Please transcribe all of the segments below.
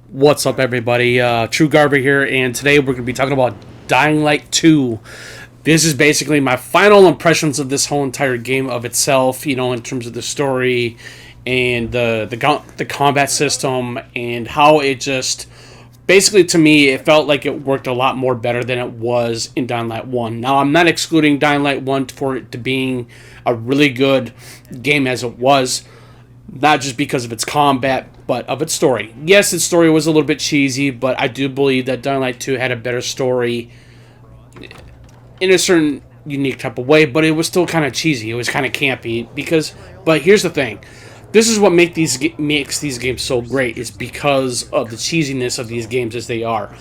What's up, everybody? True Garber here, and today we're going to be talking about Dying Light 2. This is basically my final impressions of this whole entire game of itself, in terms of the story and the combat system and how it just basically, to me, it felt like it worked a lot more better than it was in Dying Light 1. Now, I'm not excluding Dying Light 1 for it to being a really good game as it was, not just because of its combat, but of its story. Yes, its story was a little bit cheesy, but I do believe that Dying Light 2 had a better story in a certain unique type of way, but it was still kind of cheesy. It was kind of campy but here's the thing. This is what makes these games so great, is because of the cheesiness of these games as they are.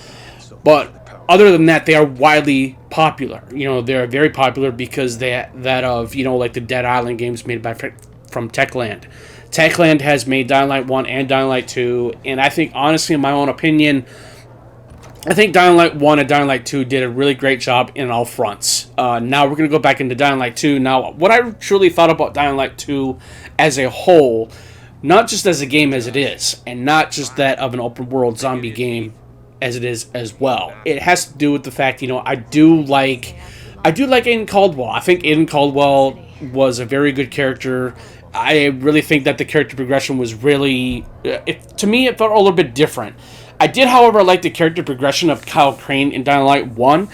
But other than that, they are widely popular. They're very popular because like the Dead Island games made from Techland. Techland has made Dying Light 1 and Dying Light 2, and I think, honestly, in my own opinion, I think Dying Light 1 and Dying Light 2 did a really great job in all fronts. Now we're going to go back into Dying Light 2. Now, what I truly thought about Dying Light 2 as a whole, not just as a game as it is, and not just that of an open world zombie game as it is as well. It has to do with the fact, I do like Aiden Caldwell. I think Aiden Caldwell was a very good character. I really think that the character progression was really, to me, it felt a little bit different. I did, however, like the character progression of Kyle Crane in Dying Light 1,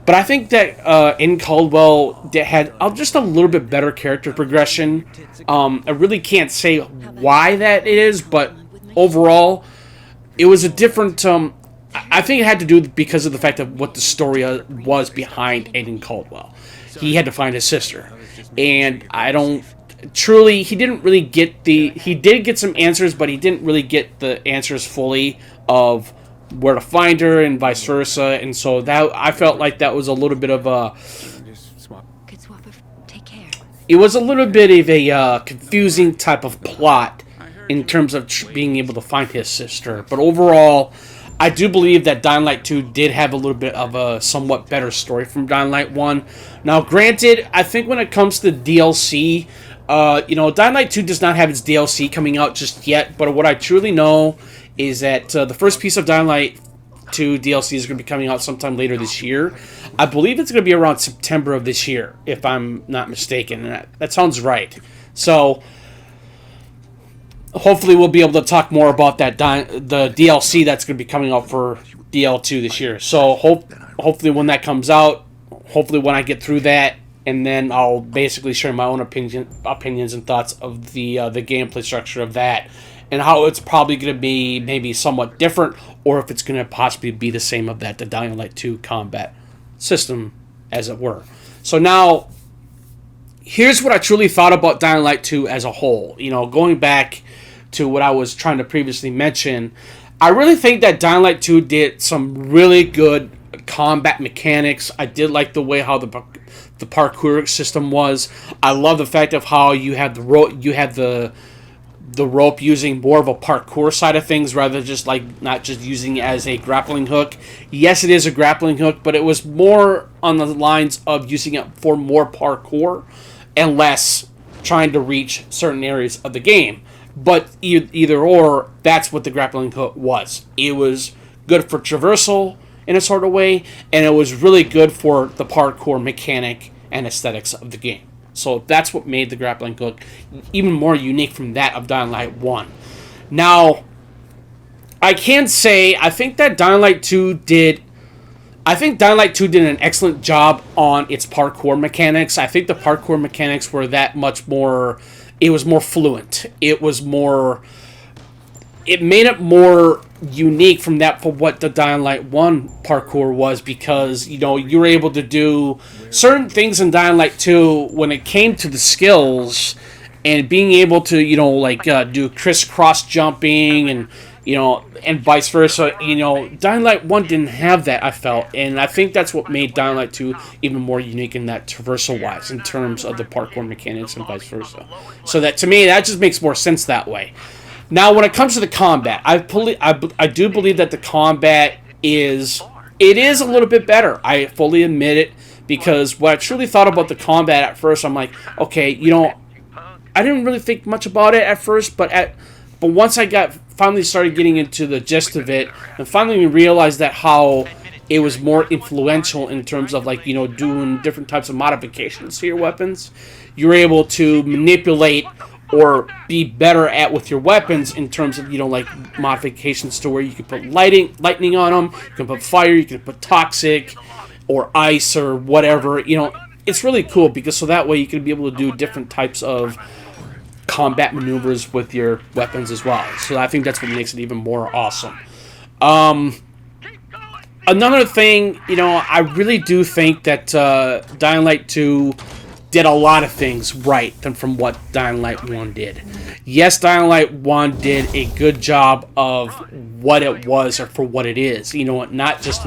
but I think that Aiden Caldwell had just a little bit better character progression. I really can't say why that is, but overall, it was a different. I think it had to do because of the fact of what the story was behind Aiden Caldwell. He had to find his sister, and he didn't really he did get some answers, but he didn't really get the answers fully of where to find her and vice versa. And so that, I felt like that was a little bit of it was a little bit of a confusing type of plot in terms of being able to find his sister. But overall, I do believe that Dying Light 2 did have a little bit of a somewhat better story from Dying Light 1. Now, granted, I think when it comes to DLC, Dying Light 2 does not have its DLC coming out just yet, but what I truly know is that the first piece of Dying Light 2 DLC is going to be coming out sometime later this year. I believe it's going to be around September of this year, if I'm not mistaken. And that sounds right. So, hopefully we'll be able to talk more about the DLC that's going to be coming out for DL2 this year. So, hopefully when that comes out, hopefully when I get through that, and then I'll basically share my own opinions and thoughts of the gameplay structure of that, and how it's probably going to be maybe somewhat different, or if it's going to possibly be the same of the Dying Light 2 combat system, as it were. So now, here's what I truly thought about Dying Light 2 as a whole. Going back to what I was trying to previously mention, I really think that Dying Light 2 did some really good combat mechanics. I did like the way how the parkour system was. I love the fact of how you have the rope using more of a parkour side of things rather than not just using it as a grappling hook. Yes, it is a grappling hook, but it was more on the lines of using it for more parkour and less trying to reach certain areas of the game. But either or, that's what the grappling hook was. It was good for traversal in a sort of way, and it was really good for the parkour mechanic and aesthetics of the game. So that's what made the grappling hook even more unique from that of Dying Light 1. Now, I can say I think Dying Light 2 did an excellent job on its parkour mechanics. I think the parkour mechanics were that much more. It was more fluent. It made it more unique from what the Dying Light 1 parkour was, because you were able to do certain things in Dying Light 2 when it came to the skills and being able to do crisscross jumping and vice versa. Dying Light 1 didn't have that, I felt, and I think that's what made Dying Light 2 even more unique in that traversal wise, in terms of the parkour mechanics and vice versa. So that, to me, that just makes more sense that way. Now, when it comes to the combat, I do believe that the combat is a little bit better. I fully admit it, because what I truly thought about the combat at first, I'm like, okay, I didn't really think much about it at first, but But once I finally started getting into the gist of it, and finally realized that how it was more influential in terms of, like, doing different types of modifications to your weapons. You're able to manipulate or be better at with your weapons in terms of, like, modifications to where you can put lightning on them, you can put fire, you can put toxic or ice or whatever. It's really cool because so that way you can be able to do different types of combat maneuvers with your weapons as well. So I think that's what makes it even more awesome. Another thing, I really do think that Dying Light 2 did a lot of things right from what Dying Light 1 did. Yes, Dying Light 1 did a good job of what it was or for what it is. Not just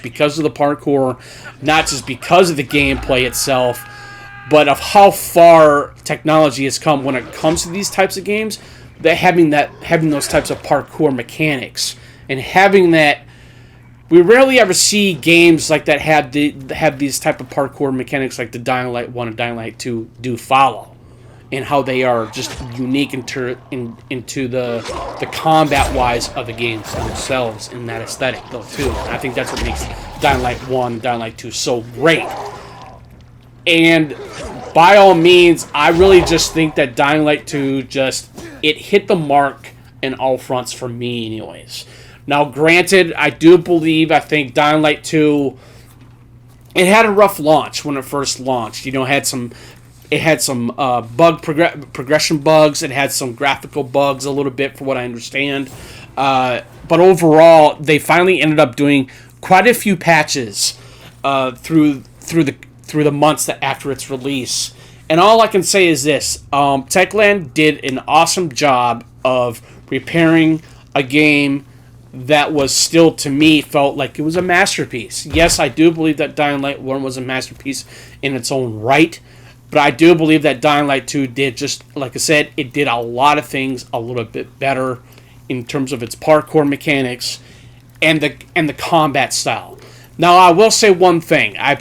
because of the parkour, not just because of the gameplay itself, but of how far technology has come when it comes to these types of games. That having those types of parkour mechanics and having that. We rarely ever see games like that have these type of parkour mechanics like the Dying Light 1 and Dying Light 2 do follow, and how they are just unique into the combat-wise of the games themselves in that aesthetic, though, too. And I think that's what makes Dying Light 1 and Dying Light 2 so great. And by all means, I really just think that Dying Light 2 it hit the mark in all fronts for me anyways. Now, granted, I think Dying Light 2, it had a rough launch when it first launched. It had some progression bugs. It had some graphical bugs a little bit, for what I understand. But overall, they finally ended up doing quite a few patches through the months after its release. And all I can say is this: Techland did an awesome job of preparing a game that was still, to me, felt like it was a masterpiece. Yes, I do believe that Dying Light 1 was a masterpiece in its own right, but I do believe that Dying Light 2 did, just like I said, it did a lot of things a little bit better in terms of its parkour mechanics and the combat style. Now, I will say one thing. I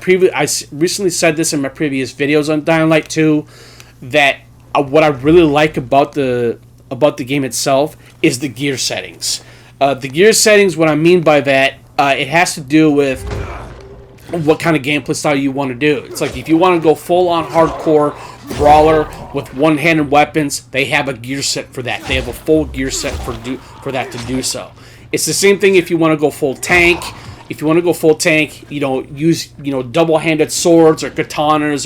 recently said this in my previous videos on Dying Light 2, that what I really like about the game itself is the gear settings. The gear settings, what I mean by that, it has to do with what kind of gameplay style you want to do. It's like if you want to go full-on hardcore brawler with one-handed weapons, they have a gear set for that. They have a full gear set for that to do so. It's the same thing if you want to go full tank. If you want to go full tank, use double-handed swords or katanas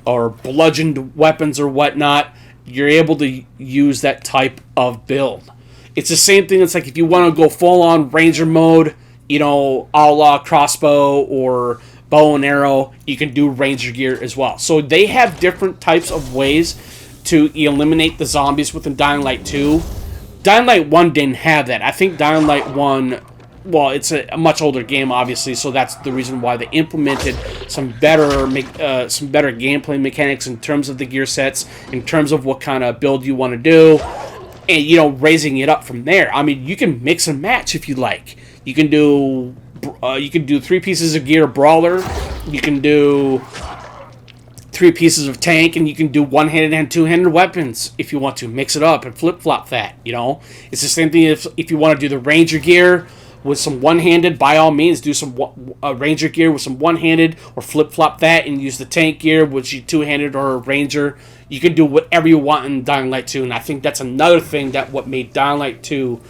or bludgeoned weapons or whatnot. You're able to use that type of build. It's the same thing. It's like if you want to go full-on ranger mode, a la crossbow or bow and arrow, you can do ranger gear as well. So they have different types of ways to eliminate the zombies within Dying Light 2. Dying Light 1 didn't have that. I think Dying Light 1, well, it's a much older game, obviously, so that's the reason why they implemented some better gameplay mechanics in terms of the gear sets, in terms of what kind of build you want to do, and, raising it up from there. I mean, you can mix and match if you like. You can do 3 pieces of gear brawler. You can do 3 pieces of tank, and you can do one-handed and two-handed weapons if you want to. Mix it up and flip-flop that, It's the same thing if you want to do the ranger gear with some one-handed. By all means, do some ranger gear with some one-handed, or flip-flop that and use the tank gear, which you two-handed or a ranger. You can do whatever you want in Dying Light 2, and I think that's another thing that what made Dying Light 2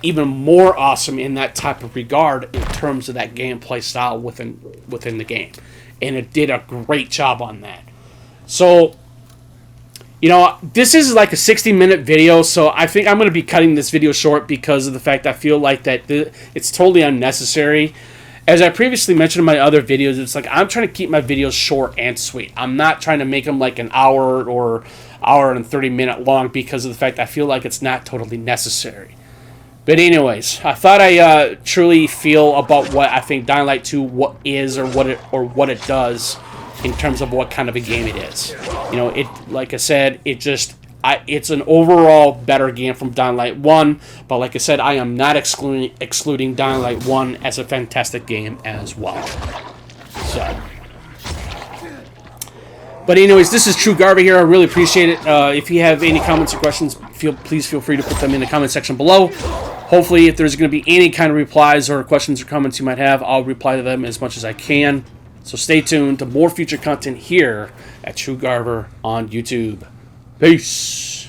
even more awesome in that type of regard in terms of that gameplay style within the game. And it did a great job on that. So, this is like a 60-minute video, so I think I'm going to be cutting this video short because of the fact I feel like that it's totally unnecessary. As I previously mentioned in my other videos, it's like I'm trying to keep my videos short and sweet. I'm not trying to make them like an hour or hour and 30-minute long because of the fact I feel like it's not totally necessary. But anyways, I thought I truly feel about what I think Dying Light 2 what is or what it does in terms of what kind of a game it is. Like I said, it's an overall better game from Dying Light 1, but like I said, I am not excluding Dying Light 1 as a fantastic game as well. So, but anyways, this is True Garba here. I really appreciate it. If you have any comments or questions, please feel free to put them in the comment section below. Hopefully, if there's going to be any kind of replies or questions or comments you might have, I'll reply to them as much as I can. So stay tuned to more future content here at True Garver on YouTube. Peace.